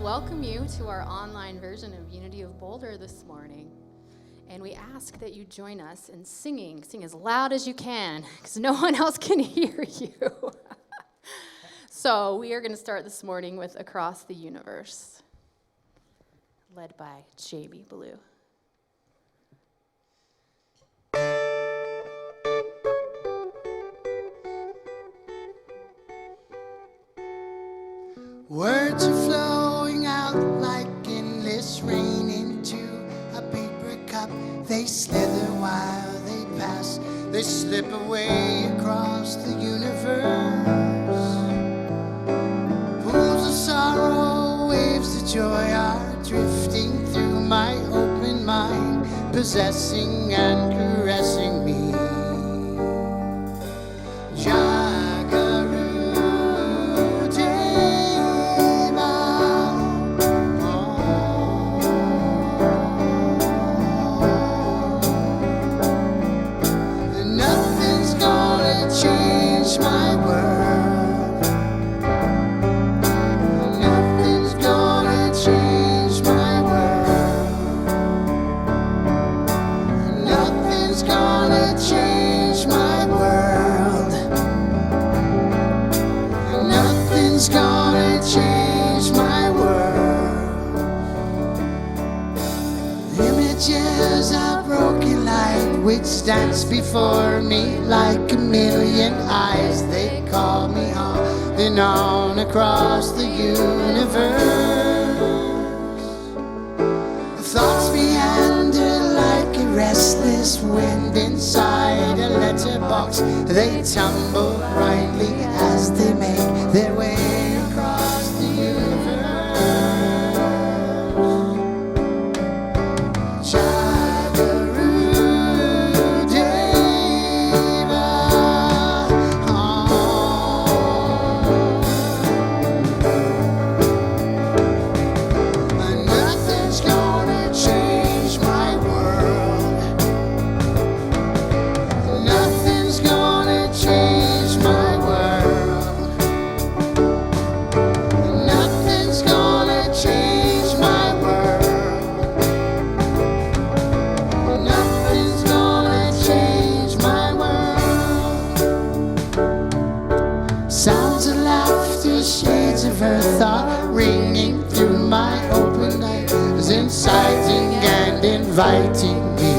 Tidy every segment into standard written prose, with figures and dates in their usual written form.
welcome you to our online version of Unity of Boulder this morning. And we ask that you join us in singing. Sing as loud as you can, because no one else can hear you. So we are going to start this morning with Across the Universe, led by J.B. Blue. Words are flowing out like endless rain into a paper cup. They slither while they pass. They slip away across the universe. Pools of sorrow, waves of joy are drifting through my open mind, possessing and caressing me. Which stands before me like a million eyes. They call me on and on across the universe. Thoughts meander like a restless wind inside a letterbox. They tumble brightly as they make their way across the universe. Inciting and inviting me.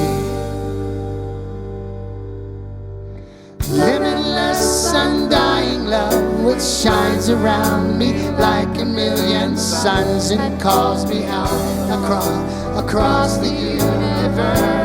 Limitless, undying love which shines around me like a million suns and calls me out across the universe.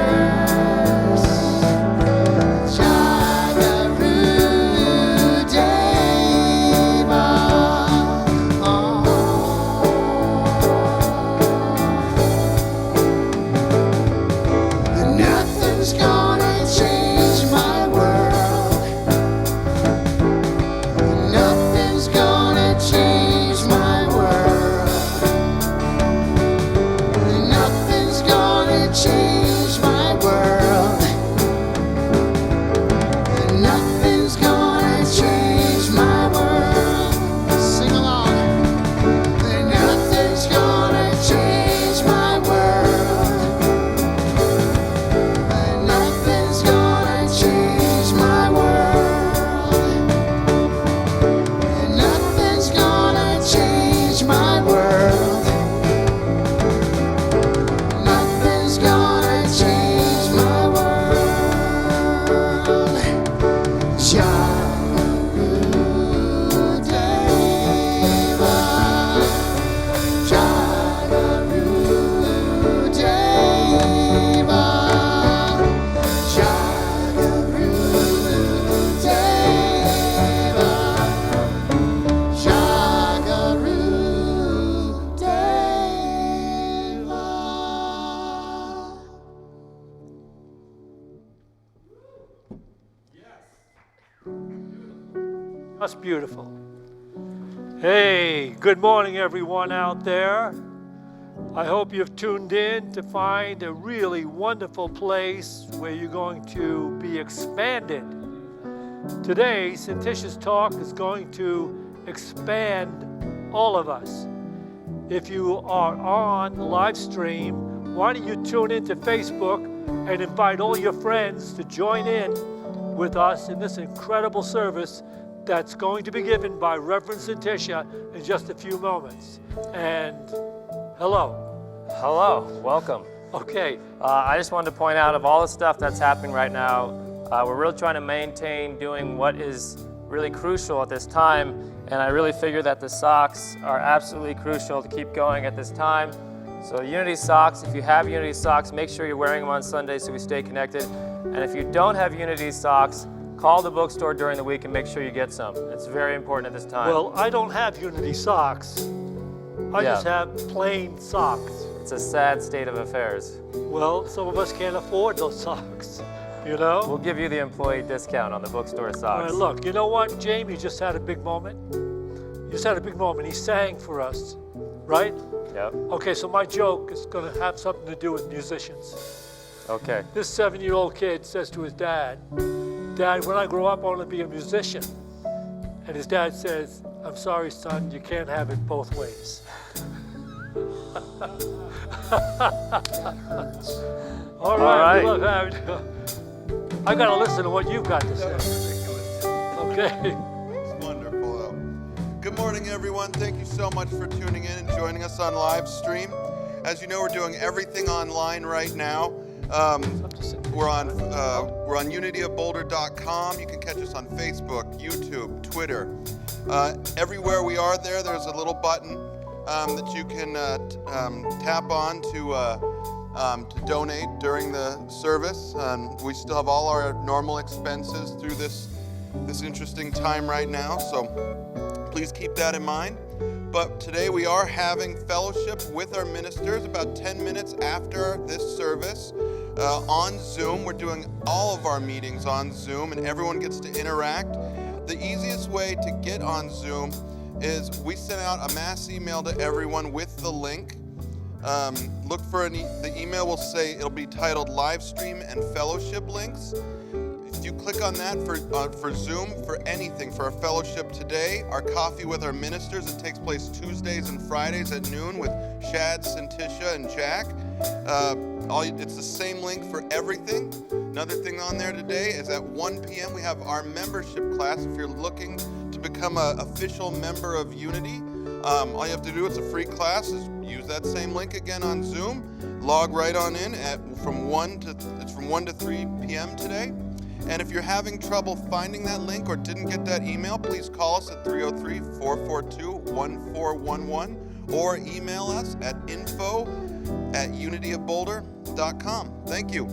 That's beautiful. Hey, good morning everyone out there. I hope you've tuned in to find a really wonderful place where you're going to be expanded. Today, Syntysche's talk is going to expand all of us if you are on the live stream, why don't you tune into Facebook and invite all your friends to join in with us in this incredible service that's going to be given by Rev.Syntysche in just a few moments. And hello. Hello, welcome. Okay. I just wanted to point out, of all the stuff that's happening right now, we're really trying to maintain doing what is really crucial at this time, and I really figure that the socks are absolutely crucial to keep going at this time. So Unity socks, if you have Unity socks, make sure you're wearing them on Sunday so we stay connected. And if you don't have Unity socks, call the bookstore during the week and make sure you get some. It's very important at this time. Well, I don't have Unity socks. I just have plain socks. It's a sad state of affairs. Well, some of us can't afford those socks, you know? We'll give you the employee discount on the bookstore socks. All right, look, you know what? Jamie just had a big moment. He just had a big moment. He sang for us, right? Yep. Okay, so my joke is going to have something to do with musicians. Okay. This 7-year-old kid says to his dad, "Dad, when I grow up, I want to be a musician." And his dad says, "I'm sorry, son, you can't have it both ways." All right. Look, I got to listen to what you've got to say. Okay. It's wonderful. Good morning, everyone. Thank you so much for tuning in and joining us on live stream. As you know, we're doing everything online right now. We're on unityofboulder.com. You can catch us on Facebook, YouTube, Twitter. Everywhere we are there's a little button that you can tap on to donate during the service. We still have all our normal expenses through this interesting time right now, so please keep that in mind. But today we are having fellowship with our ministers about 10 minutes after this service on Zoom. We're doing all of our meetings on Zoom, and everyone gets to interact. The easiest way to get on Zoom is we send out a mass email to everyone with the link. Look for the email will say, it'll be titled Live Stream and Fellowship Links. If you click on that for Zoom, for anything, for our fellowship today, our coffee with our ministers, it takes place Tuesdays and Fridays at noon with Shad, Syntysche, and Jack. It's the same link for everything. Another thing on there today is at 1 p.m. we have our membership class. If you're looking to become an official member of Unity, all you have to do, it's a free class, is use that same link again on Zoom. Log right on in from 1 to 3 p.m. today. And if you're having trouble finding that link or didn't get that email, please call us at 303-442-1411 or email us at info@unityofboulder.com. Thank you.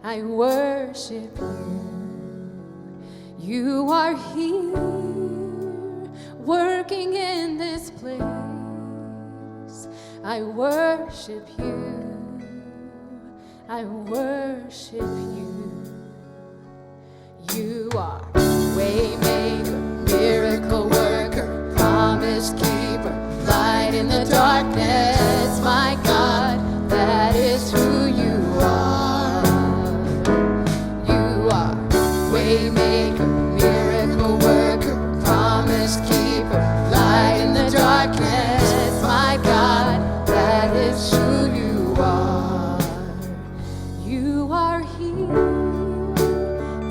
I worship you. You are here, working in this place. I worship you. I worship you. You are waymaker, miracle worker, promise keeper, light in the darkness. My God, that is who you are. You are waymaker, miracle worker, promise keeper, light in the darkness. My God, that is who you are. You are here,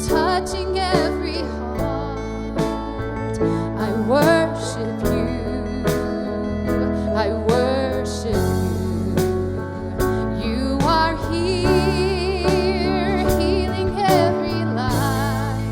touching every heart. I worship you. I worship you. You are here, healing every life.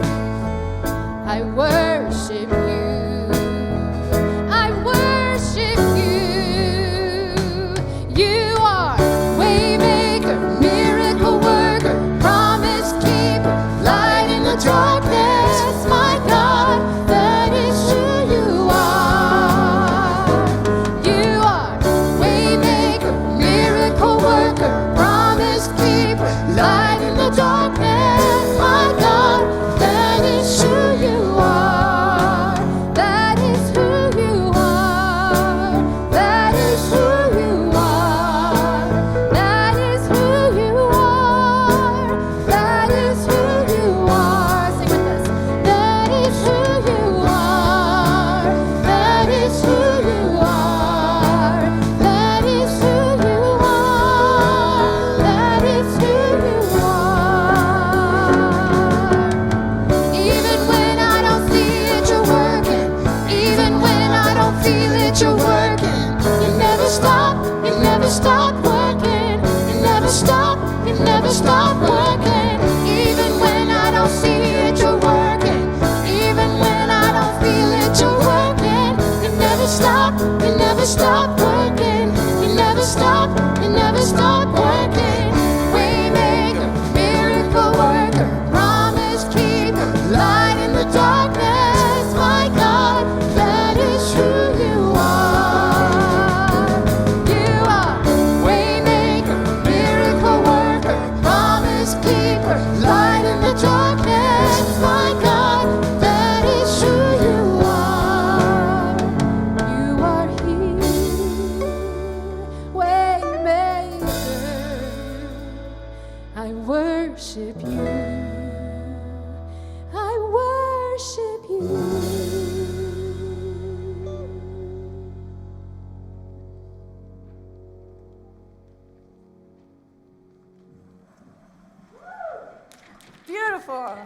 Beautiful.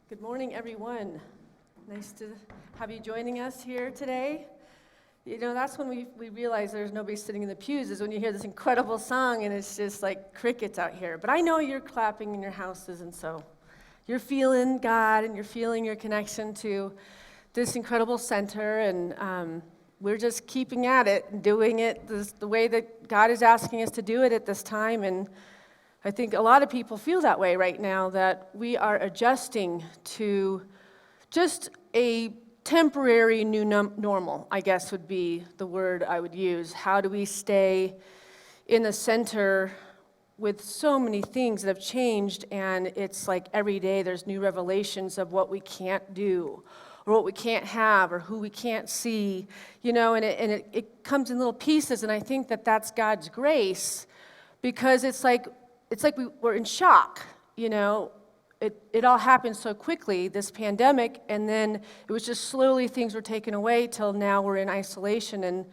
Good morning, everyone. Nice to have you joining us here today. You know, that's when we realize there's nobody sitting in the pews, is when you hear this incredible song and it's just like crickets out here. But I know you're clapping in your houses, and so you're feeling God and you're feeling your connection to this incredible center, and we're just keeping at it and doing it the way that God is asking us to do it at this time. And I think a lot of people feel that way right now, that we are adjusting to just a temporary new normal, I guess would be the word I would use. How do we stay in the center with so many things that have changed, and it's like every day there's new revelations of what we can't do, or what we can't have, or who we can't see, you know, and it comes in little pieces, and I think that that's God's grace, because it's like we're in shock, you know. It all happened so quickly, this pandemic, and then it was just slowly things were taken away till now we're in isolation, and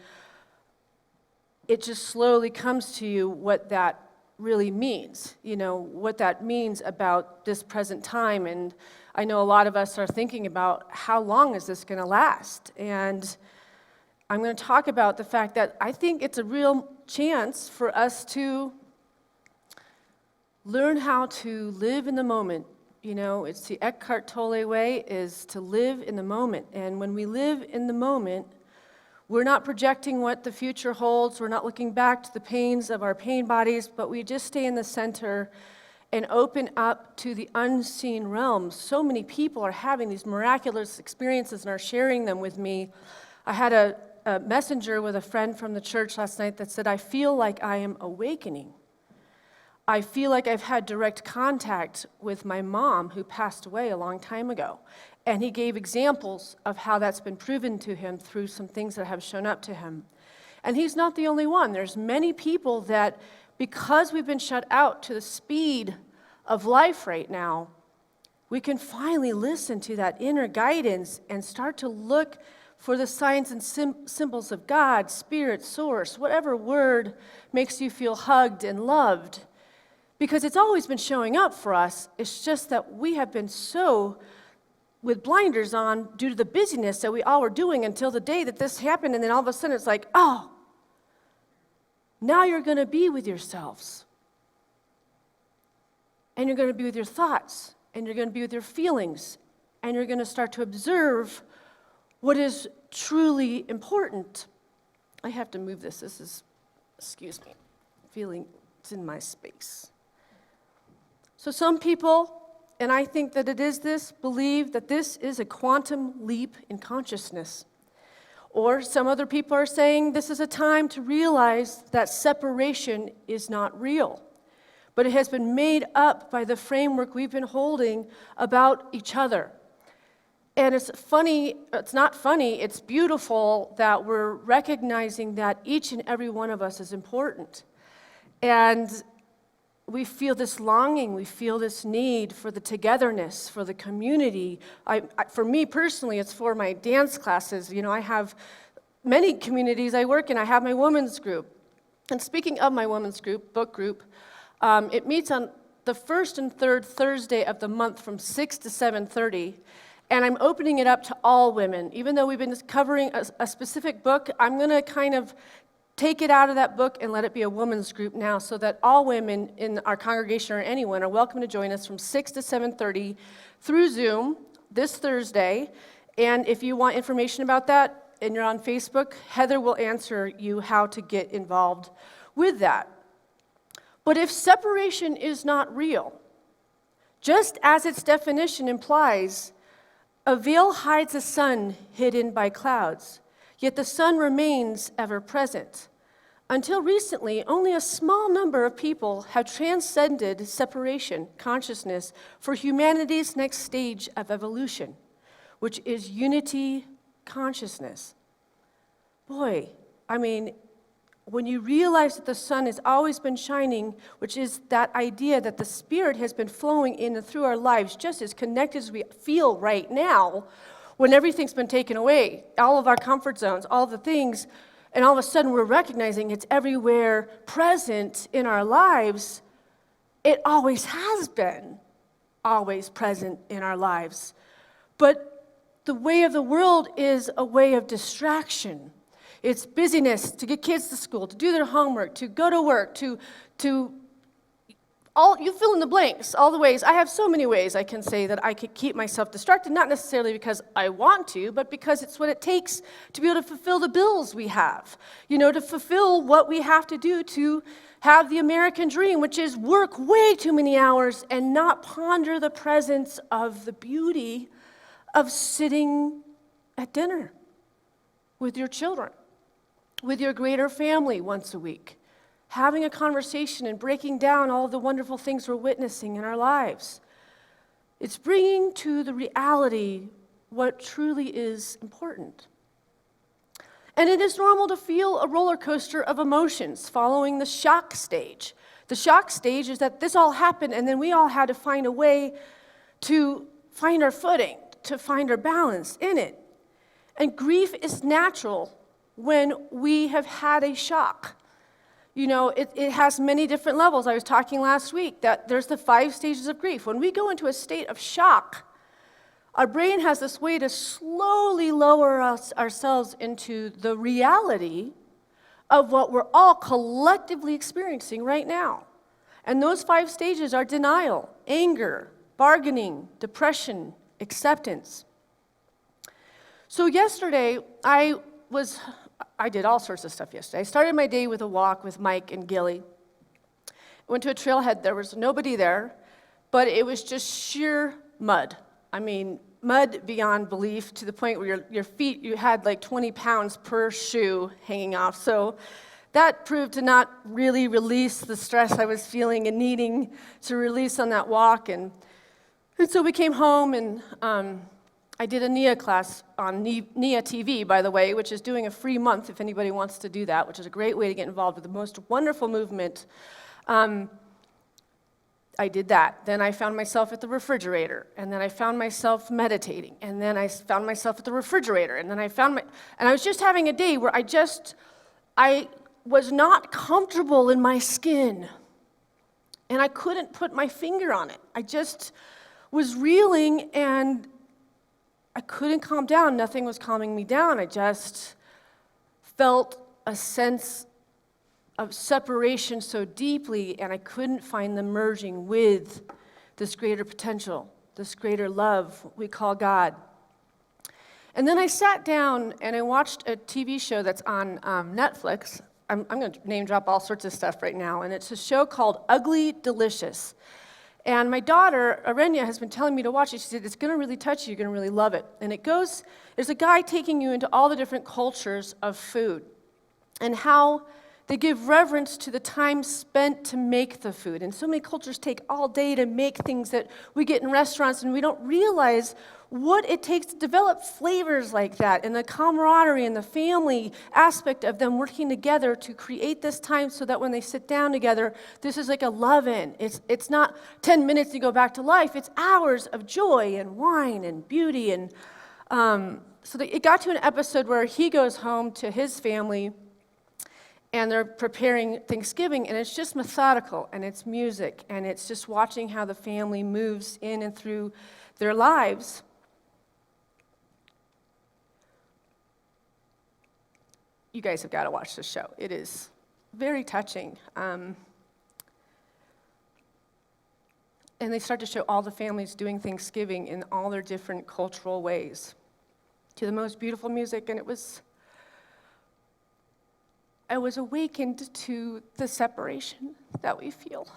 it just slowly comes to you what that really means, you know, what that means about this present time. And I know a lot of us are thinking about how long is this going to last, and I'm going to talk about the fact that I think it's a real chance for us to learn how to live in the moment. You know, it's the Eckhart Tolle way, is to live in the moment. And when we live in the moment, we're not projecting what the future holds. We're not looking back to the pains of our pain bodies, but we just stay in the center and open up to the unseen realms. So many people are having these miraculous experiences and are sharing them with me. I had a messenger with a friend from the church last night that said, I feel like I am awakening. I feel like I've had direct contact with my mom, who passed away a long time ago. And he gave examples of how that's been proven to him through some things that have shown up to him. And he's not the only one. There's many people that, because we've been shut out to the speed of life right now, we can finally listen to that inner guidance and start to look for the signs and symbols of God, Spirit, Source, whatever word makes you feel hugged and loved. Because it's always been showing up for us. It's just that we have been so with blinders on due to the busyness that we all were doing until the day that this happened, and then all of a sudden it's like, oh, now you're going to be with yourselves. And you're going to be with your thoughts, and you're going to be with your feelings, and you're going to start to observe what is truly important. I have to move this. This is, excuse me, feeling it's in my space. So some people, and I think that it is this, believe that this is a quantum leap in consciousness. Or some other people are saying this is a time to realize that separation is not real, but it has been made up by the framework we've been holding about each other. And it's funny, it's not funny, it's beautiful that we're recognizing that each and every one of us is important. And we feel this longing, we feel this need for the togetherness, for the community. For me personally, it's for my dance classes. You know, I have many communities I work in. I have my women's group. And speaking of my women's group, book group, it meets on the first and third Thursday of the month from 6 to 7:30. And I'm opening it up to all women. Even though we've been covering a specific book, I'm going to kind of take it out of that book and let it be a women's group now, so that all women in our congregation or anyone are welcome to join us from 6 to 7:30 through Zoom this Thursday. And if you want information about that and you're on Facebook, Heather will answer you how to get involved with that. But if separation is not real, just as its definition implies, a veil hides the sun hidden by clouds. Yet the sun remains ever present. Until recently, only a small number of people have transcended separation consciousness for humanity's next stage of evolution, which is unity consciousness. Boy, I mean, when you realize that the sun has always been shining, which is that idea that the Spirit has been flowing in and through our lives just as connected as we feel right now, when everything's been taken away, all of our comfort zones, all the things, and all of a sudden we're recognizing it's everywhere present in our lives, it always has been always present in our lives. But the way of the world is a way of distraction. It's busyness, to get kids to school, to do their homework, to go to work, to all, you fill in the blanks, all the ways. I have so many ways I can say that I could keep myself distracted, not necessarily because I want to, but because it's what it takes to be able to fulfill the bills we have. You know, to fulfill what we have to do to have the American dream, which is work way too many hours and not ponder the presence of the beauty of sitting at dinner with your children, with your greater family once a week, having a conversation and breaking down all the wonderful things we're witnessing in our lives. It's bringing to the reality what truly is important. And it is normal to feel a roller coaster of emotions following the shock stage. The shock stage is that this all happened, and then we all had to find a way to find our footing, to find our balance in it. And grief is natural when we have had a shock. You know, it has many different levels. I was talking last week that there's the 5 stages of grief. When we go into a state of shock, our brain has this way to slowly lower ourselves into the reality of what we're all collectively experiencing right now. And those 5 stages are denial, anger, bargaining, depression, acceptance. So yesterday, I did all sorts of stuff yesterday. I started my day with a walk with Mike and Gilly. Went to a trailhead. There was nobody there, but it was just sheer mud. I mean, mud beyond belief, to the point where your feet, you had like 20 pounds per shoe hanging off. So that proved to not really release the stress I was feeling and needing to release on that walk. And so we came home, and I did a NIA class on NIA TV, by the way, which is doing a free month if anybody wants to do that, which is a great way to get involved with the most wonderful movement. I did that. Then I found myself at the refrigerator, and then I found myself meditating, and then I found myself at the refrigerator, and then and I was just having a day where I was not comfortable in my skin, and I couldn't put my finger on it. I just was reeling, and I couldn't calm down. Nothing was calming me down. I just felt a sense of separation so deeply, and I couldn't find the merging with this greater potential, this greater love we call God. And then I sat down and I watched a TV show that's on Netflix. I'm going to name drop all sorts of stuff right now, and it's a show called Ugly Delicious. And my daughter, Arenya, has been telling me to watch it. She said, it's going to really touch you. You're going to really love it. And there's a guy taking you into all the different cultures of food and how they give reverence to the time spent to make the food. And so many cultures take all day to make things that we get in restaurants, and we don't realize what it takes to develop flavors like that, and the camaraderie and the family aspect of them working together to create this time so that when they sit down together, this is like a love-in. It's not 10 minutes to go back to life. It's hours of joy and wine and beauty. And so it got to an episode where he goes home to his family, and they're preparing Thanksgiving, and it's just methodical, and it's music, and it's just watching how the family moves in and through their lives. You guys have got to watch this show. It is very touching. And they start to show all the families doing Thanksgiving in all their different cultural ways to the most beautiful music, and I was awakened to the separation that we feel.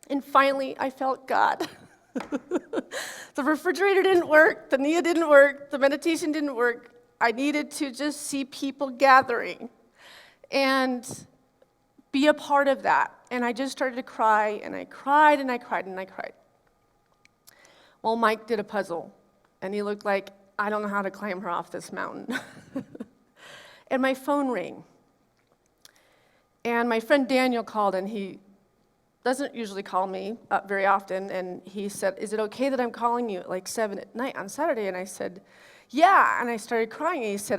And finally, I felt God. The refrigerator didn't work, the NIA didn't work, the meditation didn't work. I needed to just see people gathering and be a part of that. And I just started to cry, and I cried, and I cried, and I cried. Well, Mike did a puzzle, and he looked like, I don't know how to climb her off this mountain. And my phone rang. And my friend Daniel called, and he doesn't usually call me very often, and he said, is it okay that I'm calling you at like 7 at night on Saturday? And I said, yeah, and I started crying, and he said,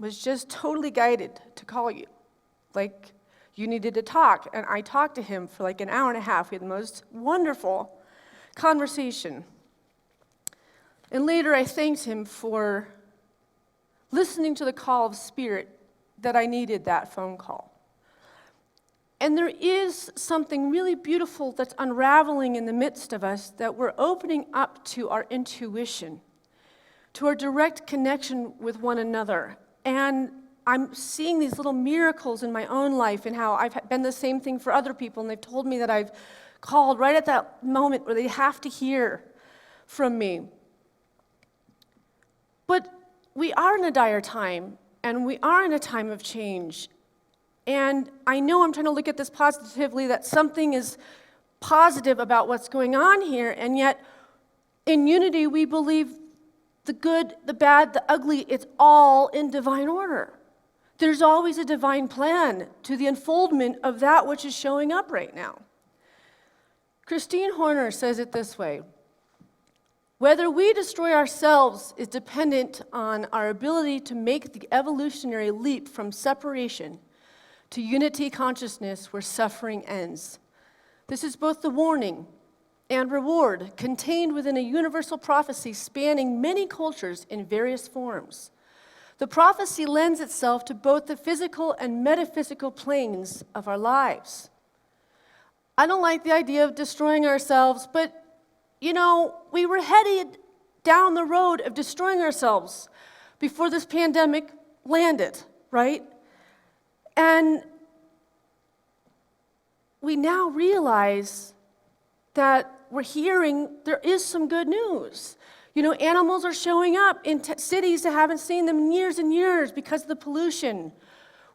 was just totally guided to call you. Like, you needed to talk, and I talked to him for like an hour and a half. We had the most wonderful conversation. And later I thanked him for listening to the call of spirit that I needed that phone call. And there is something really beautiful that's unraveling in the midst of us, that we're opening up to our intuition, to our direct connection with one another. And I'm seeing these little miracles in my own life and how I've been the same thing for other people, and they've told me that I've called right at that moment where they have to hear from me. But we are in a dire time, and we are in a time of change. And I know I'm trying to look at this positively, that something is positive about what's going on here, and yet in unity we believe the good, the bad, the ugly, it's all in divine order. There's always a divine plan to the unfoldment of that which is showing up right now. Christine Horner says it this way: whether we destroy ourselves is dependent on our ability to make the evolutionary leap from separation to unity consciousness where suffering ends. This is both the warning and reward contained within a universal prophecy spanning many cultures in various forms. The prophecy lends itself to both the physical and metaphysical planes of our lives. I don't like the idea of destroying ourselves, but we were headed down the road of destroying ourselves before this pandemic landed, right? And we now realize that we're hearing there is some good news. Animals are showing up in cities that haven't seen them in years and years because of the pollution.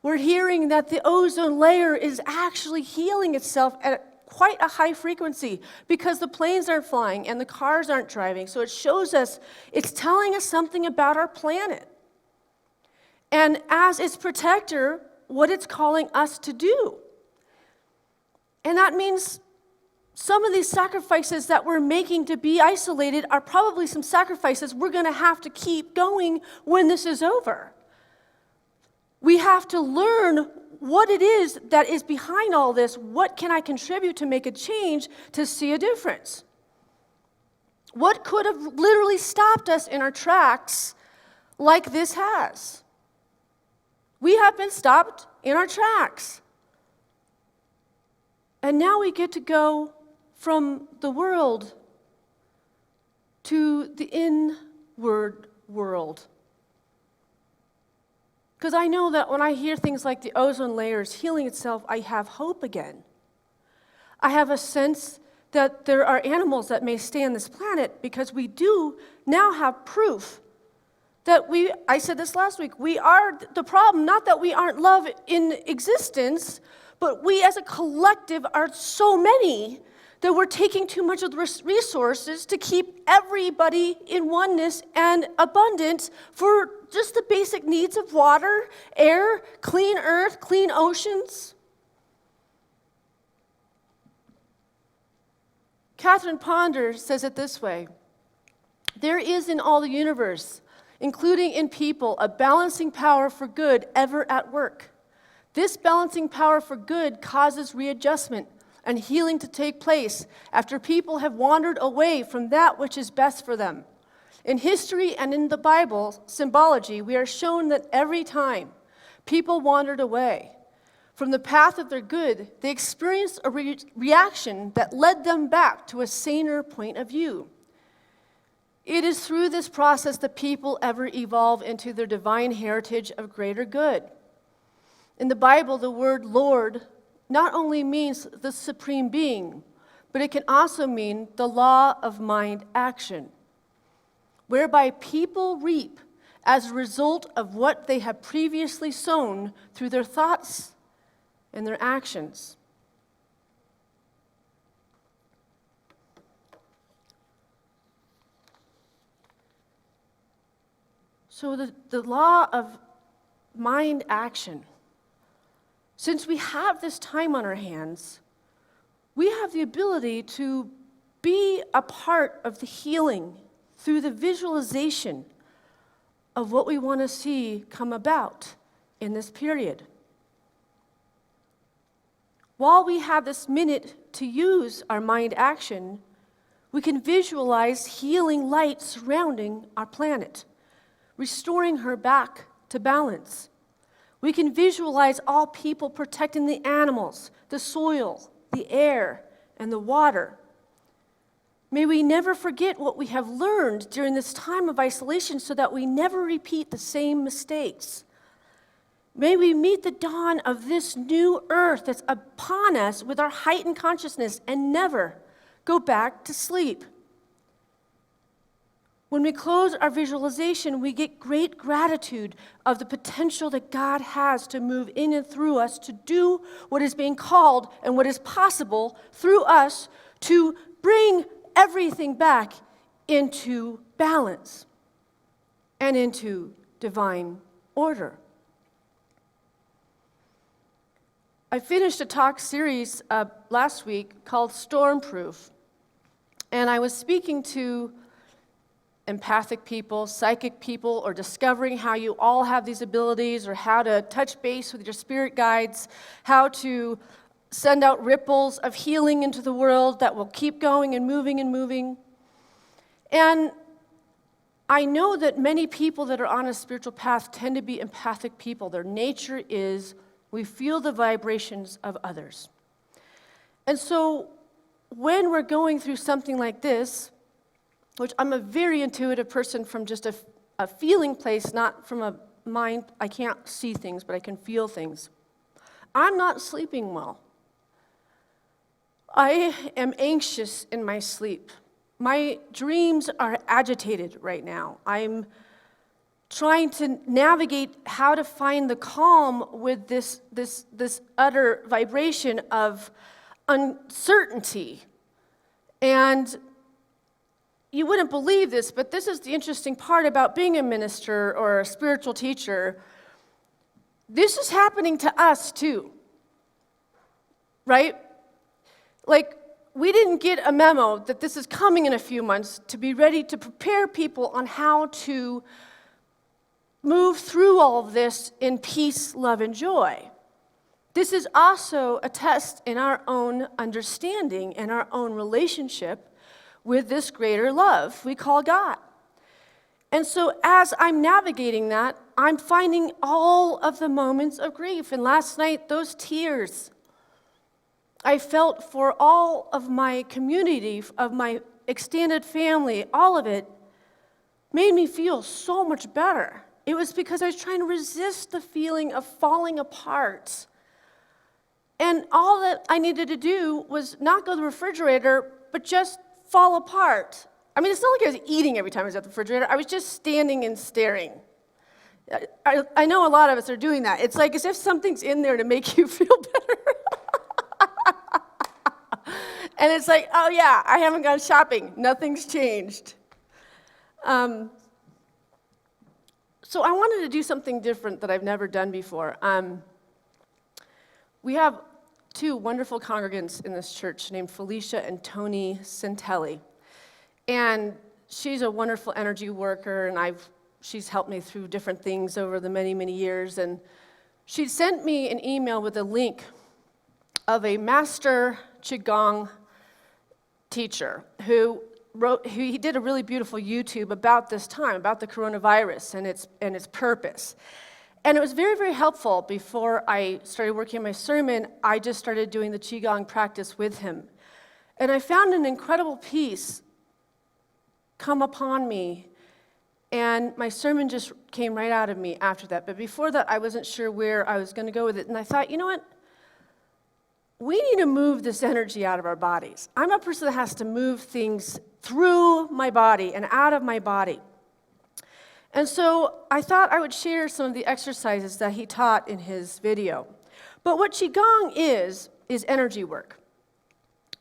We're hearing that the ozone layer is actually healing itself at quite a high frequency because the planes aren't flying and the cars aren't driving. So it shows us, it's telling us something about our planet. And as its protector, what it's calling us to do. And that means some of these sacrifices that we're making to be isolated are probably some sacrifices we're going to have to keep going when this is over. We have to learn what it is that is behind all this. What can I contribute to make a change to see a difference? What could have literally stopped us in our tracks like this has? We have been stopped in our tracks. And now we get to go from the world to the inward world. Because I know that when I hear things like the ozone layer is healing itself, I have hope again. I have a sense that there are animals that may stay on this planet because we do now have proof that I said this last week, we are the problem, not that we aren't love in existence, but we as a collective are so many that we're taking too much of the resources to keep everybody in oneness and abundant for just the basic needs of water, air, clean earth, clean oceans. Catherine Ponder says it this way: there is in all the universe, including in people, a balancing power for good ever at work. This balancing power for good causes readjustment and healing to take place after people have wandered away from that which is best for them. In history and in the Bible, symbology, we are shown that every time people wandered away from the path of their good, they experienced a reaction that led them back to a saner point of view. It is through this process that people ever evolve into their divine heritage of greater good. In the Bible, the word Lord not only means the supreme being, but it can also mean the law of mind action, whereby people reap as a result of what they have previously sown through their thoughts and their actions. So the law of mind action, since we have this time on our hands, we have the ability to be a part of the healing through the visualization of what we want to see come about in this period. While we have this minute to use our mind action, we can visualize healing light surrounding our planet, restoring her back to balance. We can visualize all people protecting the animals, the soil, the air, and the water. May we never forget what we have learned during this time of isolation so that we never repeat the same mistakes. May we meet the dawn of this new earth that's upon us with our heightened consciousness and never go back to sleep. When we close our visualization, we get great gratitude of the potential that God has to move in and through us to do what is being called and what is possible through us to bring everything back into balance and into divine order. I finished a talk series last week called Stormproof, and I was speaking to empathic people, psychic people, or discovering how you all have these abilities, or how to touch base with your spirit guides, how to send out ripples of healing into the world that will keep going and moving and moving. And I know that many people that are on a spiritual path tend to be empathic people. Their nature is we feel the vibrations of others. And so when we're going through something like this, which I'm a very intuitive person from just a feeling place, not from a mind. I can't see things, but I can feel things. I'm not sleeping well. I am anxious in my sleep. My dreams are agitated right now. I'm trying to navigate how to find the calm with this utter vibration of uncertainty. And you wouldn't believe this, but this is the interesting part about being a minister or a spiritual teacher. This is happening to us too, right? Like, we didn't get a memo that this is coming in a few months to be ready to prepare people on how to move through all of this in peace, love, and joy. This is also a test in our own understanding and our own relationship with this greater love we call God. And so as I'm navigating that, I'm finding all of the moments of grief. And last night, those tears I felt for all of my community, of my extended family, all of it made me feel so much better. It was because I was trying to resist the feeling of falling apart. And all that I needed to do was not go to the refrigerator, but just fall apart. I mean, it's not like I was eating every time I was at the refrigerator. I was just standing and staring. I know a lot of us are doing that. It's like as if something's in there to make you feel better. And it's like, oh yeah, I haven't gone shopping. Nothing's changed. So I wanted to do something different that I've never done before. We have two wonderful congregants in this church named Felicia and Tony Santelli. And she's a wonderful energy worker, and she's helped me through different things over the many, many years. And she sent me an email with a link of a master Qigong teacher who did a really beautiful YouTube about this time, about the coronavirus and its purpose. And it was very, very helpful. Before I started working on my sermon, I just started doing the Qigong practice with him. And I found an incredible peace come upon me, and my sermon just came right out of me after that. But before that, I wasn't sure where I was going to go with it. And I thought, you know what? We need to move this energy out of our bodies. I'm a person that has to move things through my body and out of my body. And so I thought I would share some of the exercises that he taught in his video. But what Qigong is energy work.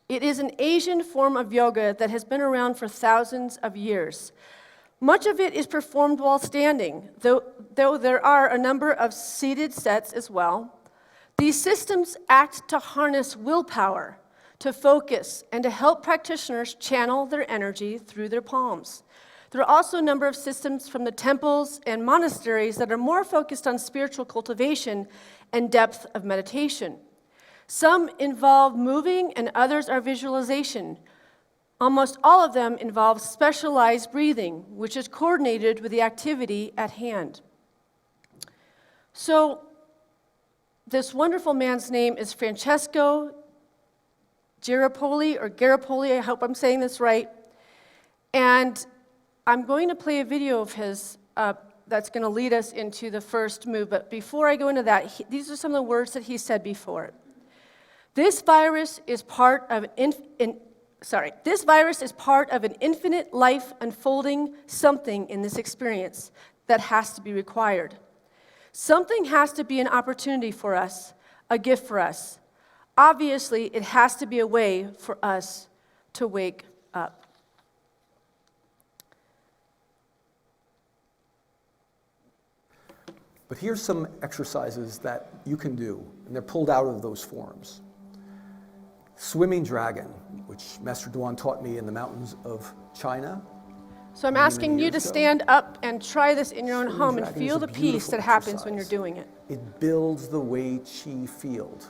It is an Asian form of yoga that has been around for thousands of years. Much of it is performed while standing, though there are a number of seated sets as well. These systems act to harness willpower, to focus, and to help practitioners channel their energy through their palms. There are also a number of systems from the temples and monasteries that are more focused on spiritual cultivation and depth of meditation. Some involve moving and others are visualization. Almost all of them involve specialized breathing, which is coordinated with the activity at hand. So, this wonderful man's name is Francesco Garipoli, I hope I'm saying this right. And I'm going to play a video of his that's going to lead us into the first move. But before I go into that, these are some of the words that he said before. This virus is part of an infinite life unfolding something in this experience that has to be required. Something has to be an opportunity for us, a gift for us. Obviously, it has to be a way for us to wake up. But here's some exercises that you can do, and they're pulled out of those forms. Swimming dragon, which Master Duan taught me in the mountains of China. So I'm asking you to stand up and try this in your own home and feel the peace that happens when you're doing it. It builds the Wei Qi field.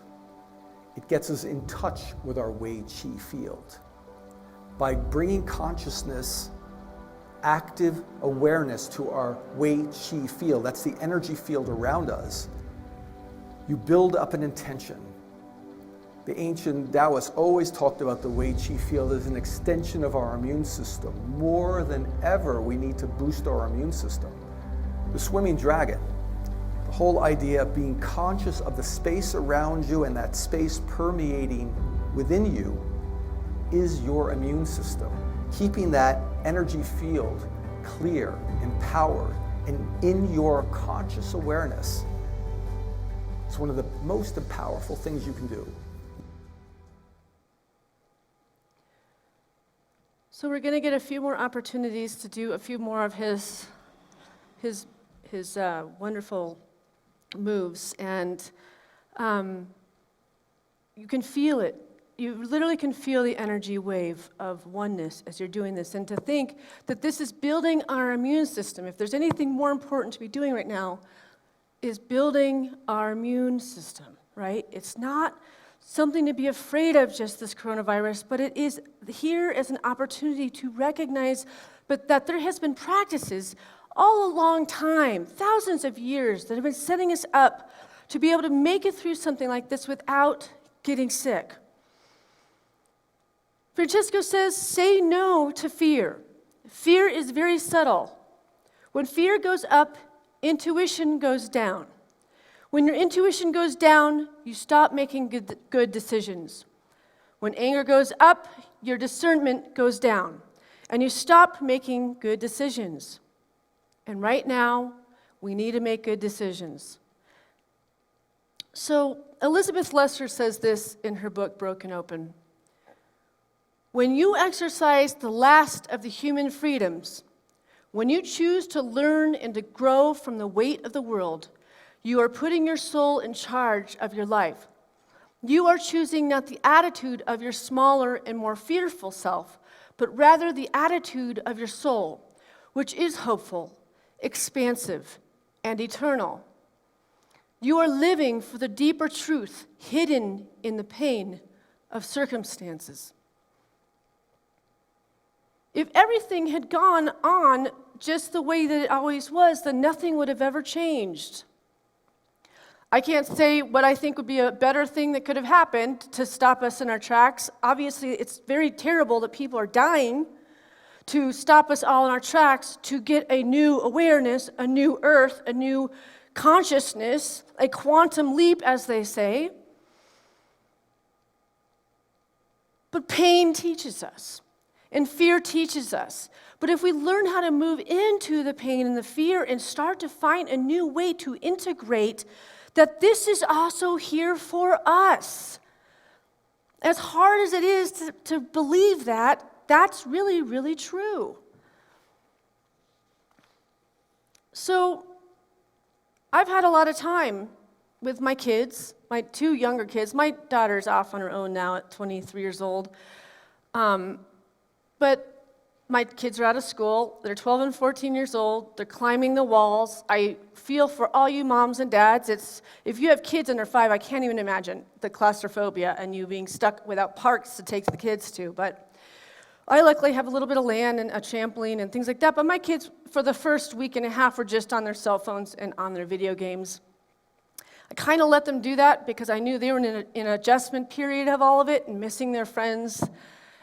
It gets us in touch with our Wei Qi field. By bringing consciousness, active awareness to our Wei Qi field, that's the energy field around us, you build up an intention. The ancient Taoists always talked about the Wei Qi field as an extension of our immune system. More than ever, we need to boost our immune system. The swimming dragon, the whole idea of being conscious of the space around you and that space permeating within you is your immune system. Keeping that energy field clear, empowered, and in your conscious awareness is one of the most powerful things you can do. So we're going to get a few more opportunities to do a few more of his wonderful moves, and you can feel it. You literally can feel the energy wave of oneness as you're doing this, and to think that this is building our immune system. If there's anything more important to be doing right now, is building our immune system, right? It's not something to be afraid of, just this coronavirus, but it is here as an opportunity to recognize that there has been practices all a long time, thousands of years, that have been setting us up to be able to make it through something like this without getting sick. Francesco says, say no to fear. Fear is very subtle. When fear goes up, intuition goes down. When your intuition goes down, you stop making good decisions. When anger goes up, your discernment goes down, and you stop making good decisions. And right now, we need to make good decisions. So Elizabeth Lesser says this in her book, Broken Open. When you exercise the last of the human freedoms, when you choose to learn and to grow from the weight of the world, you are putting your soul in charge of your life. You are choosing not the attitude of your smaller and more fearful self, but rather the attitude of your soul, which is hopeful, expansive, and eternal. You are living for the deeper truth hidden in the pain of circumstances. If everything had gone on just the way that it always was, then nothing would have ever changed. I can't say what I think would be a better thing that could have happened to stop us in our tracks. Obviously, it's very terrible that people are dying. To stop us all in our tracks, to get a new awareness, a new earth, a new consciousness, a quantum leap, as they say. But pain teaches us, and fear teaches us. But if we learn how to move into the pain and the fear and start to find a new way to integrate that this is also here for us. As hard as it is to believe that, that's really, really true. So, I've had a lot of time with my kids, my two younger kids. My daughter's off on her own now at 23 years old. But my kids are out of school. They're 12 and 14 years old. They're climbing the walls. I feel for all you moms and dads. If you have kids under 5, I can't even imagine the claustrophobia and you being stuck without parks to take the kids to. But I luckily have a little bit of land and a trampoline and things like that. But my kids, for the first week and a half, were just on their cell phones and on their video games. I kind of let them do that because I knew they were in an adjustment period of all of it and missing their friends.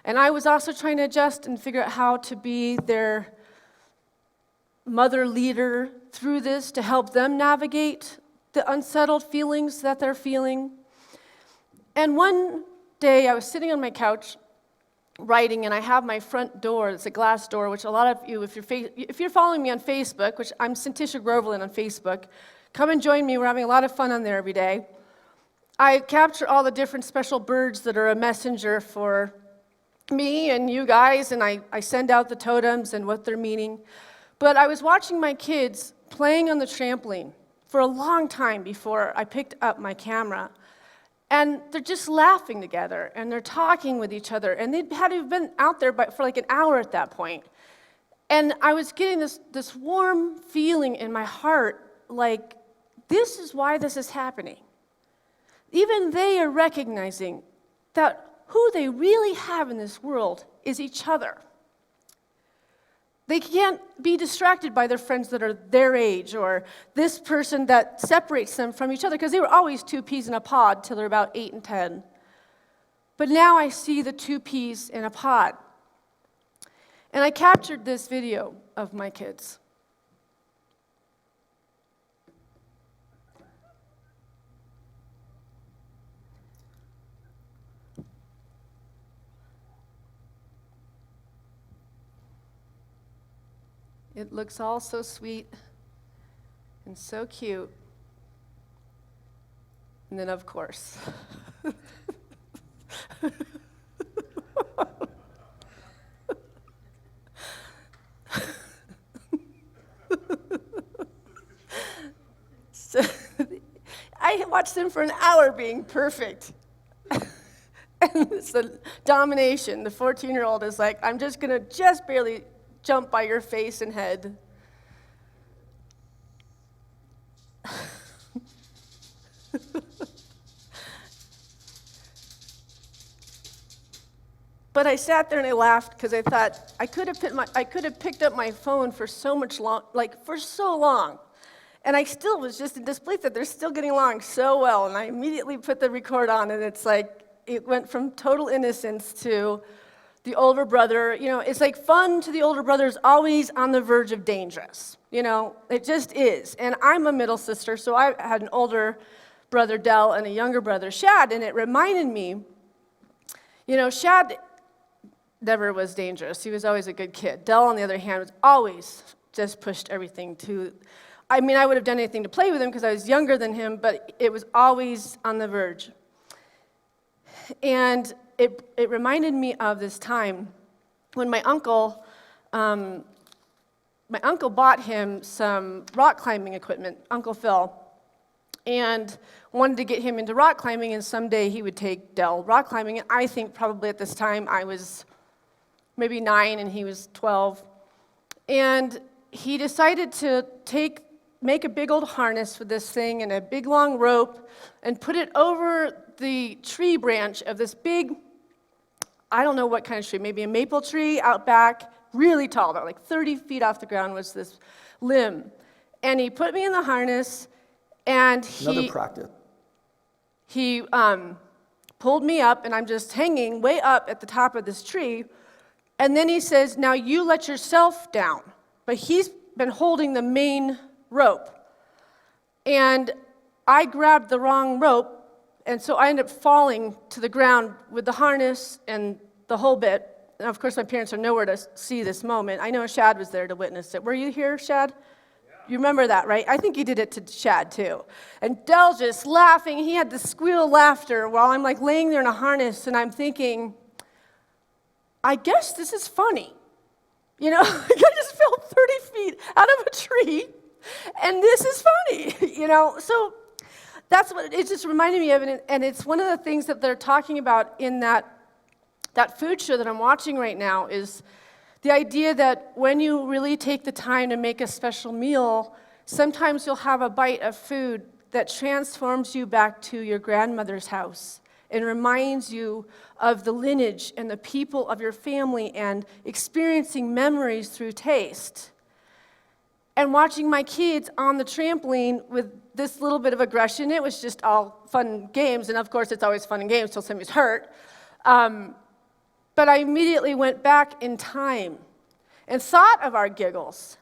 And I was also trying to adjust and figure out how to be their mother leader through this to help them navigate the unsettled feelings that they're feeling. And one day I was sitting on my couch writing, and I have my front door, it's a glass door, which a lot of you, if you're following me on Facebook, which I'm Syntysche Groverland on Facebook, come and join me. We're having a lot of fun on there every day. I capture all the different special birds that are a messenger for me and you guys, and I send out the totems and what they're meaning. But I was watching my kids playing on the trampoline for a long time before I picked up my camera. And they're just laughing together, and they're talking with each other. And they had to have been out there for like an hour at that point. And I was getting this warm feeling in my heart, like, this is why this is happening. Even they are recognizing that who they really have in this world is each other. They can't be distracted by their friends that are their age or this person that separates them from each other, because they were always 2 peas in a pod till they're about 8 and 10. But now I see the 2 peas in a pod. And I captured this video of my kids. It looks all so sweet and so cute. And then, of course, so I watched them for an hour being perfect. And it's the domination. The 14-year-old is like, I'm just going to just barely jump by your face and head. But I sat there and I laughed because I thought I could have picked up my phone for so long, and I still was just in disbelief that they're still getting along so well. And I immediately put the record on, and it's like it went from total innocence to the older brother. You know, it's like fun to the older brother is always on the verge of dangerous. You know, it just is. And I'm a middle sister, so I had an older brother, Dell, and a younger brother, Shad, and it reminded me, you know, Shad never was dangerous. He was always a good kid. Dell, on the other hand, was always just pushed everything to, I mean, I would have done anything to play with him because I was younger than him, but it was always on the verge. And it reminded me of this time when my uncle bought him some rock climbing equipment, Uncle Phil, and wanted to get him into rock climbing, and someday he would take Dell rock climbing. And I think probably at this time I was maybe 9 and he was 12. And he decided to make a big old harness with this thing and a big long rope and put it over the tree branch of this big, I don't know what kind of tree, maybe a maple tree out back, really tall, about like 30 feet off the ground was this limb. And he put me in the harness, and he pulled me up, and I'm just hanging way up at the top of this tree. And then he says, now you let yourself down. But he's been holding the main rope. And I grabbed the wrong rope, and so I ended up falling to the ground with the harness and the whole bit. And of course, my parents are nowhere to see this moment. I know Shad was there to witness it. Were you here, Shad? Yeah. You remember that, right? I think you did it to Shad, too. And Dell's just laughing. He had this squeal laughter while I'm like laying there in a harness, and I'm thinking, I guess this is funny. You know, I just fell 30 feet out of a tree, and this is funny, you know? So that's what it just reminded me of, and it's one of the things that they're talking about in that food show that I'm watching right now is The idea that when you really take the time to make a special meal, sometimes you'll have a bite of food that transforms you back to your grandmother's house and reminds you of the lineage and the people of your family and experiencing memories through taste. And watching my kids on the trampoline with this little bit of aggression, it was just all fun and games, and of course it's always fun and games till somebody's hurt. But I immediately went back in time and thought of our giggles.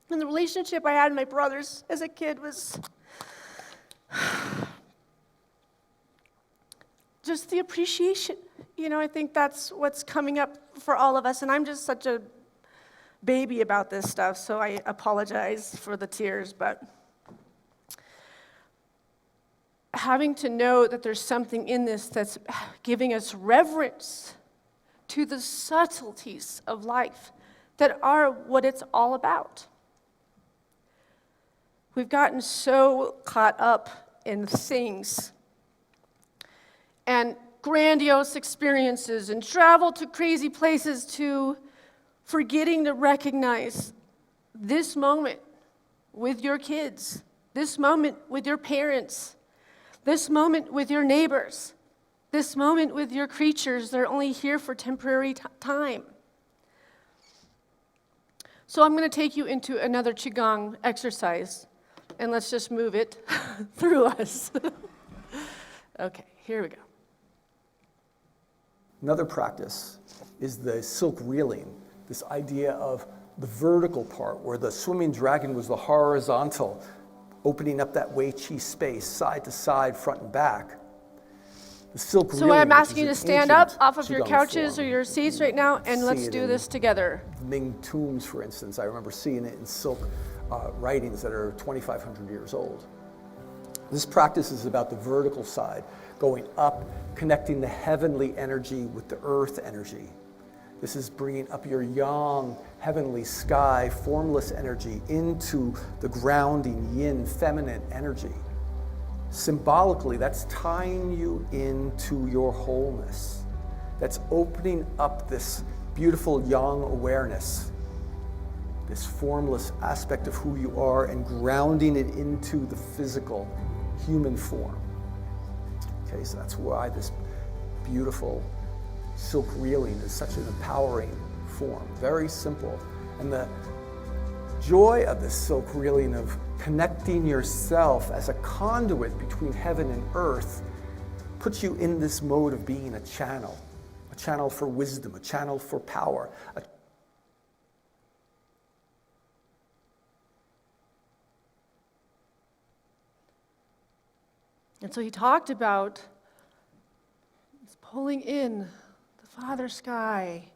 And the relationship I had with my brothers as a kid was just the appreciation. You know, I think that's what's coming up for all of us, and I'm just such a baby about this stuff, so I apologize for the tears, but having to know that there's something in this that's giving us reverence to the subtleties of life that are what it's all about. We've gotten so caught up in things and grandiose experiences and travel to crazy places to forgetting to recognize this moment with your kids, this moment with your parents, this moment with your neighbors, this moment with your creatures that are only here for temporary time. So I'm going to take you into another Qigong exercise, and let's just move it through us. Okay, here we go. Another practice is the silk reeling, this idea of the vertical part where the swimming dragon was the horizontal, opening up that Wei Qi space, side to side, front and back. The silk So reeling, I'm asking you to stand up off of your Qigong couches form. or your seats right now, and See let's it do in this together. Ming tombs, for instance, I remember seeing it in silk writings that are 2,500 years old. This practice is about the vertical side, going up, connecting the heavenly energy with the earth energy. This is bringing up your yang, heavenly sky, formless energy into the grounding yin, feminine energy. Symbolically, that's tying you into your wholeness. That's opening up this beautiful yang awareness, this formless aspect of who you are, and grounding it into the physical human form. Okay, so that's why this beautiful silk reeling is such an empowering form. Very simple. And the joy of this silk reeling of connecting yourself as a conduit between heaven and earth puts you in this mode of being a channel for wisdom, a channel for power. And so he talked about pulling in the Father Sky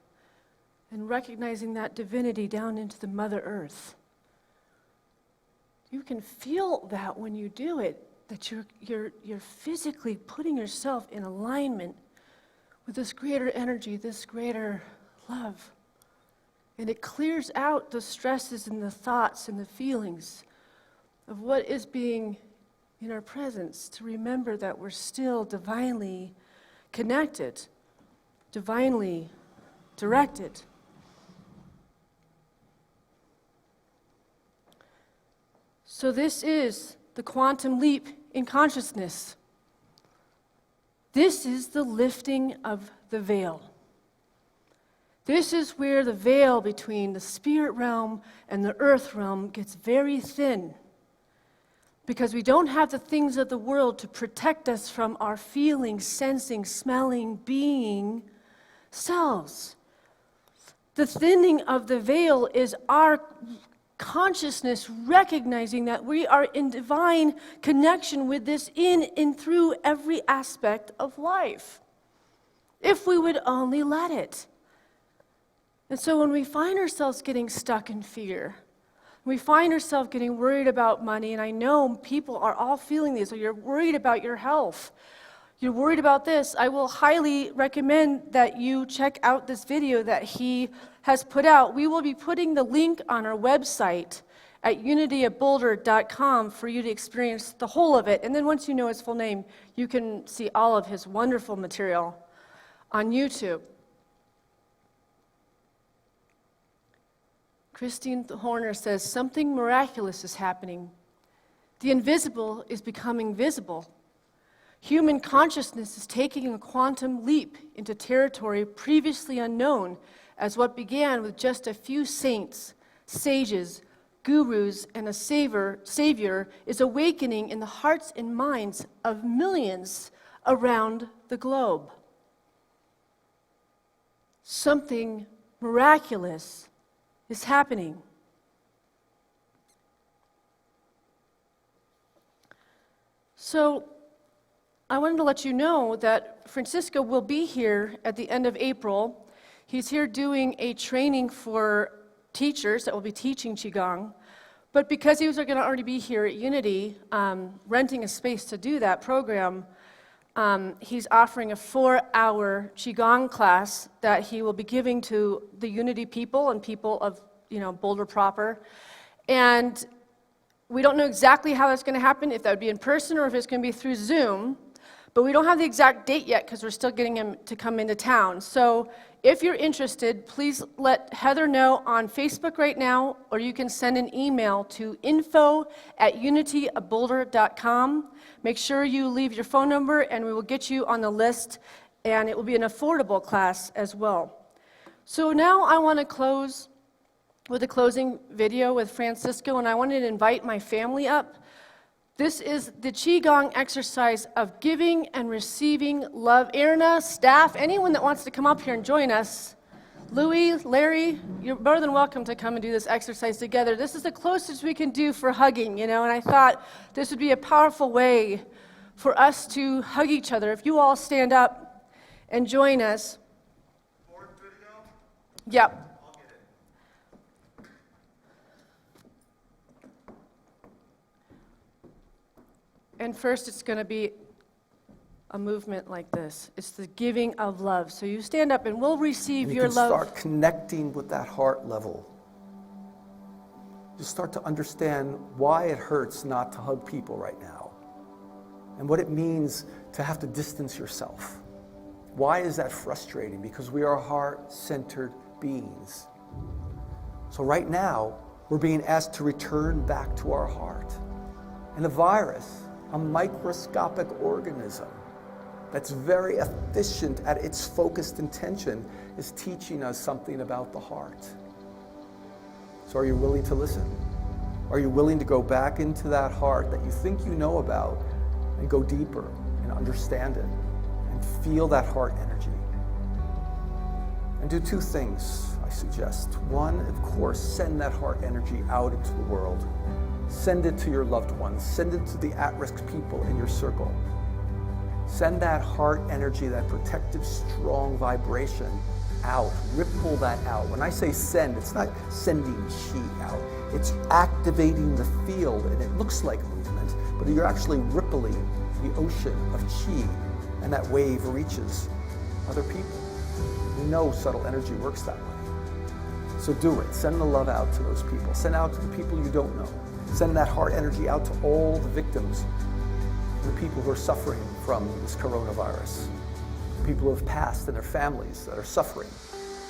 and recognizing that divinity down into the Mother Earth. You can feel that when you do it, that you're physically putting yourself in alignment with this greater energy, this greater love. And it clears out the stresses and the thoughts and the feelings of what is being in our presence, to remember that we're still divinely connected, divinely directed. So this is the quantum leap in consciousness. This is the lifting of the veil. This is where the veil between the spirit realm and the earth realm gets very thin, because we don't have the things of the world to protect us from our feeling, sensing, smelling, being selves. The thinning of the veil is our consciousness recognizing that we are in divine connection with this in and through every aspect of life, if we would only let it. And so when we find ourselves getting stuck in fear, we find ourselves getting worried about money, and I know people are all feeling this, or you're worried about your health, you're worried about this, I will highly recommend that you check out this video that he has put out. We will be putting the link on our website at unityatboulder.com for you to experience the whole of it. And then once you know his full name, you can see all of his wonderful material on YouTube. Christine Horner says, something miraculous is happening. The invisible is becoming visible. Human consciousness is taking a quantum leap into territory previously unknown, as what began with just a few saints, sages, gurus, and a savior is awakening in the hearts and minds of millions around the globe. Something miraculous is happening. So, I wanted to let you know that Francisco will be here at the end of April. He's here doing a training for teachers that will be teaching Qigong. But because he was going to already be here at Unity, renting a space to do that program, he's offering a 4-hour Qigong class that he will be giving to the Unity people and people of, Boulder proper. And we don't know exactly how that's going to happen, if that would be in person or if it's going to be through Zoom. But we don't have the exact date yet because we're still getting him to come into town. So if you're interested, please let Heather know on Facebook right now, or you can send an email to info@unityatboulder.com. Make sure you leave your phone number and we will get you on the list, and it will be an affordable class as well. So now I want to close with a closing video with Francisco, and I wanted to invite my family up. This is the Qigong exercise of giving and receiving love. Erna, staff, anyone that wants to come up here and join us, Louis, Larry, you're more than welcome to come and do this exercise together. This is the closest we can do for hugging, and I thought this would be a powerful way for us to hug each other. If you all stand up and join us. Fourth video? Yep. And first, it's going to be a movement like this. It's the giving of love. So you stand up and we'll receive your love. You can start connecting with that heart level. You start to understand why it hurts not to hug people right now, and what it means to have to distance yourself. Why is that frustrating? Because we are heart-centered beings. So right now, we're being asked to return back to our heart. And the virus, a microscopic organism that's very efficient at its focused intention, is teaching us something about the heart. So are you willing to listen? Are you willing to go back into that heart that you think you know about and go deeper and understand it and feel that heart energy? And do two things, I suggest. One, of course, send that heart energy out into the world. Send it to your loved ones. Send it to the at-risk people in your circle. Send that heart energy, that protective, strong vibration out. Ripple that out. When I say send, it's not sending chi out. It's activating the field, and it looks like movement, but you're actually rippling the ocean of chi, and that wave reaches other people. We know subtle energy works that way. So do it. Send the love out to those people. Send out to the people you don't know. Send that heart energy out to all the victims, the people who are suffering from this coronavirus, the people who have passed and their families that are suffering.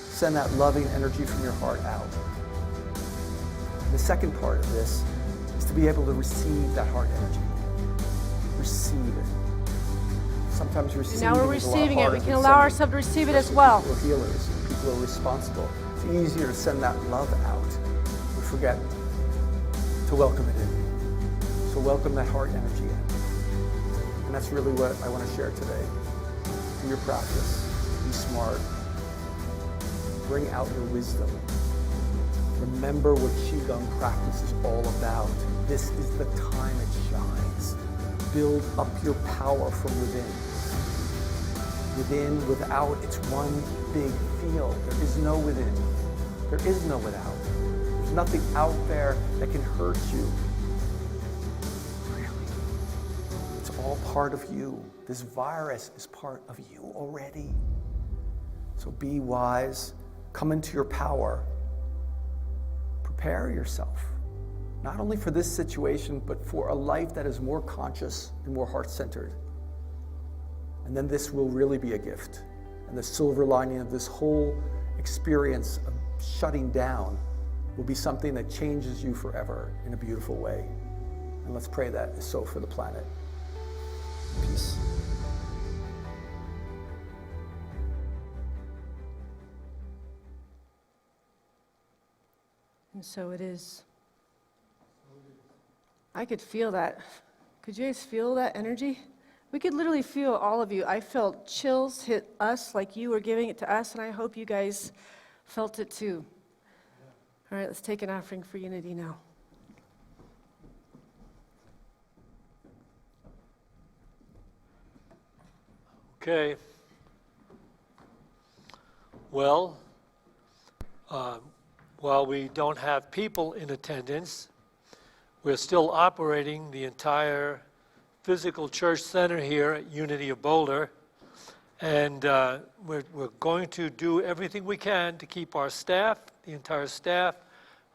Send that loving energy from your heart out. And the second part of this is to be able to receive that heart energy. Receive it. Sometimes receiving. Now we're receiving it. We can allow ourselves to receive it as well. People are healers. People are responsible. It's easier to send that love out. We forget to welcome it in. So welcome that heart energy in. And that's really what I want to share today. Do your practice. Be smart. Bring out your wisdom. Remember what Qigong practice is all about. This is the time it shines. Build up your power from within. Within, without, it's one big field. There is no within. There is no without. There's nothing out there that can hurt you. Really. It's all part of you. This virus is part of you already. So be wise. Come into your power. Prepare yourself. not only for this situation, but for a life that is more conscious and more heart-centered. And then this will really be a gift. And the silver lining of this whole experience of shutting down will be something that changes you forever in a beautiful way. And let's pray that is so for the planet. Peace. And so it is. I could feel that. Could you guys feel that energy? We could literally feel all of you. I felt chills hit us like you were giving it to us, and I hope you guys felt it too. All right, let's take an offering for unity now. Okay. Well, while we don't have people in attendance, we're still operating the entire physical church center here at Unity of Boulder. And we're going to do everything we can to keep our staff, the entire staff,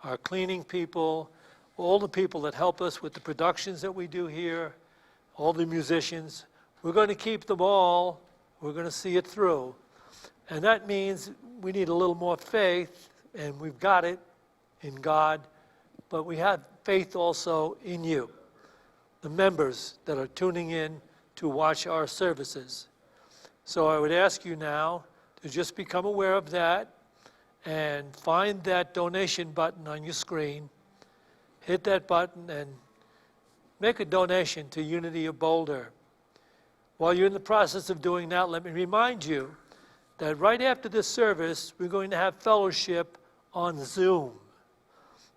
our cleaning people, all the people that help us with the productions that we do here, all the musicians. We're going to keep them all. We're going to see it through. And that means we need a little more faith, and we've got it in God, but we have faith also in you, the members that are tuning in to watch our services. So I would ask you now to just become aware of that and find that donation button on your screen. Hit that button and make a donation to Unity of Boulder. While you're in the process of doing that, let me remind you that right after this service, we're going to have fellowship on Zoom.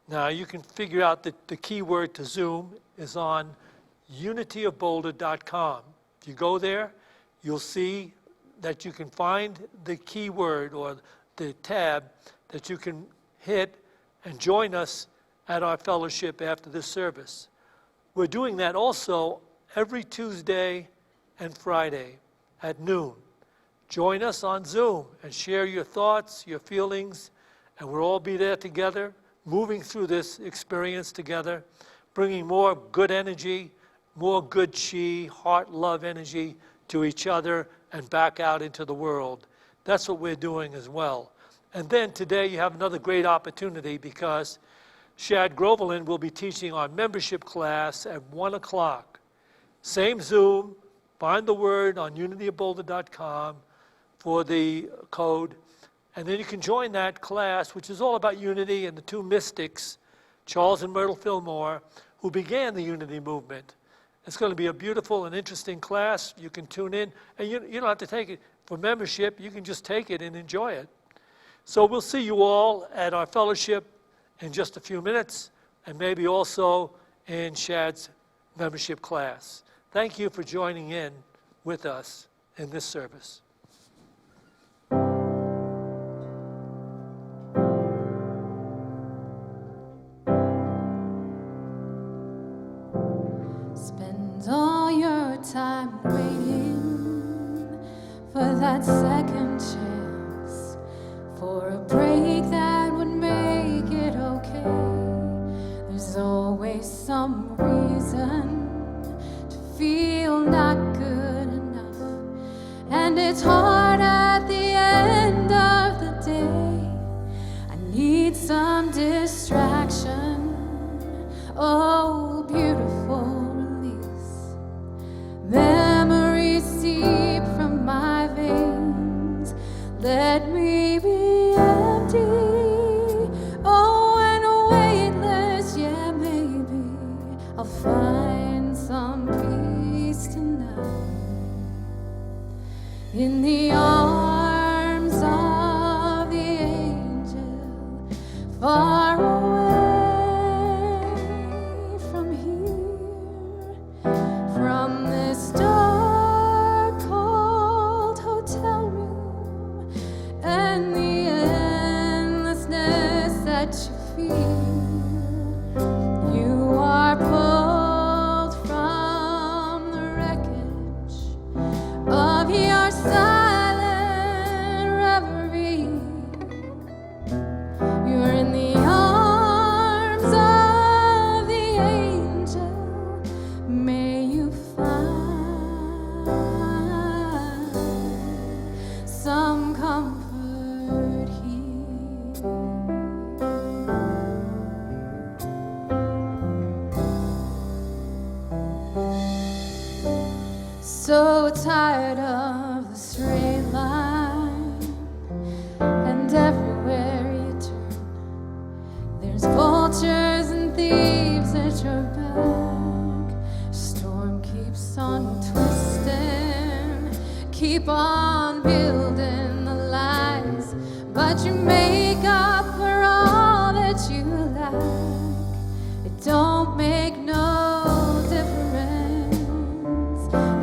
Now, you can figure out that the key word to Zoom is on unityofboulder.com. If you go there, you'll see that you can find the keyword or the tab that you can hit and join us at our fellowship after this service. We're doing that also every Tuesday and Friday at noon. Join us on Zoom and share your thoughts, your feelings, and we'll all be there together, moving through this experience together, bringing more good energy, more good chi, heart, love energy to each other and back out into the world. That's what we're doing as well. And then today you have another great opportunity because Syntysche Groverland will be teaching our membership class at 1 o'clock. Same Zoom, find the word on unityofboulder.com for the code, and then you can join that class, which is all about unity and the two mystics, Charles and Myrtle Fillmore, who began the unity movement. It's going to be a beautiful and interesting class. You can tune in, and you don't have to take it for membership. You can just take it and enjoy it. So we'll see you all at our fellowship in just a few minutes, and maybe also in Shad's membership class. Thank you for joining in with us in this service. Spend all your time waiting for that second chance, for a break that would make it okay. There's always some reason to feel not good enough, and it's hard at the end of the day. I need some distraction, oh beautiful release. Memories seep from my veins, let me be empty, oh and weightless. Yeah, maybe I'll find some peace tonight in the So tired of the straight line, and everywhere you turn, there's vultures and thieves at your back. Storm keeps on twisting, keep on building the lies, but you make up for all that you lack. It don't make no difference.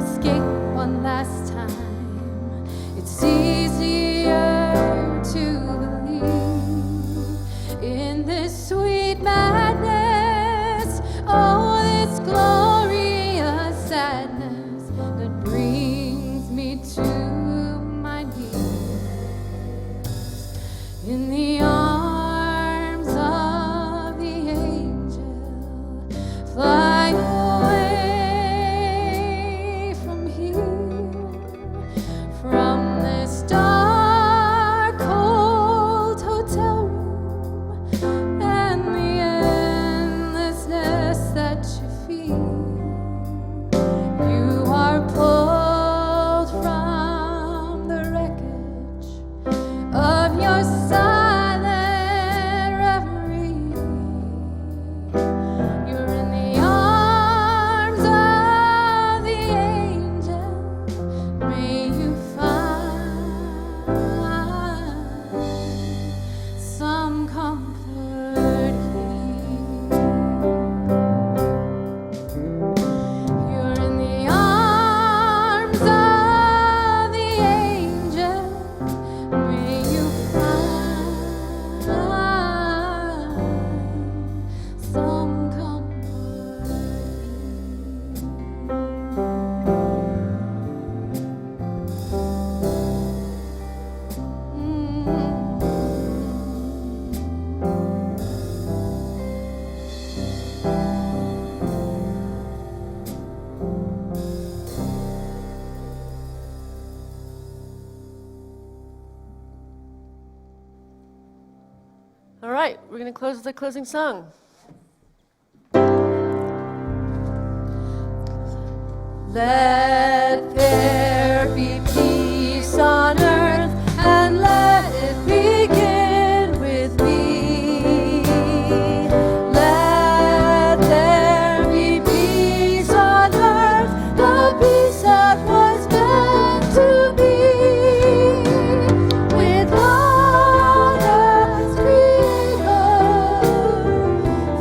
Escape one last time. It's easier to believe in this sweet madness. Oh, this glorious sadness that brings me to my knees in the arms of the angel. Fly away from here, from this dark, cold hotel room, and the endlessness that you feel. You are pulled from the wreckage of your silent reverie. You're in the arms of the angel. May you find some comfort here. You're in the arms of the angel. May you find some comfort All right, we're going to close with the closing song. Let there be peace on earth, and let it begin with me. Let there be peace on earth, the peace that was meant to be. With God as creator,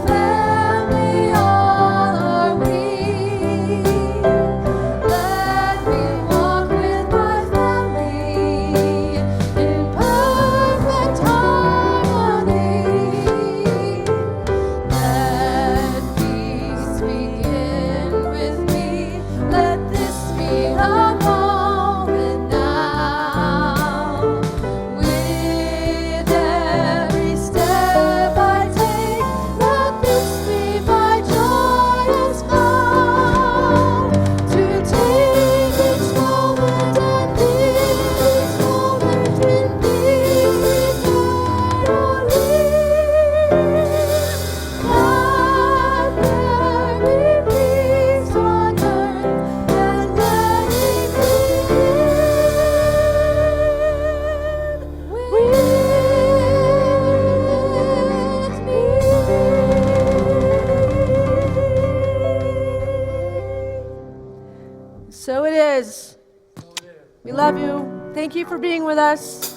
family all are we. Let me walk with my family in perfect harmony. Let peace begin with me. Let this be the moment now. With every step I take, let this be my joyous vow. To take each moment and live each moment in peace eternally. Let there be peace on earth, and let it begin with me. So it is. We love you. Thank you for being with us.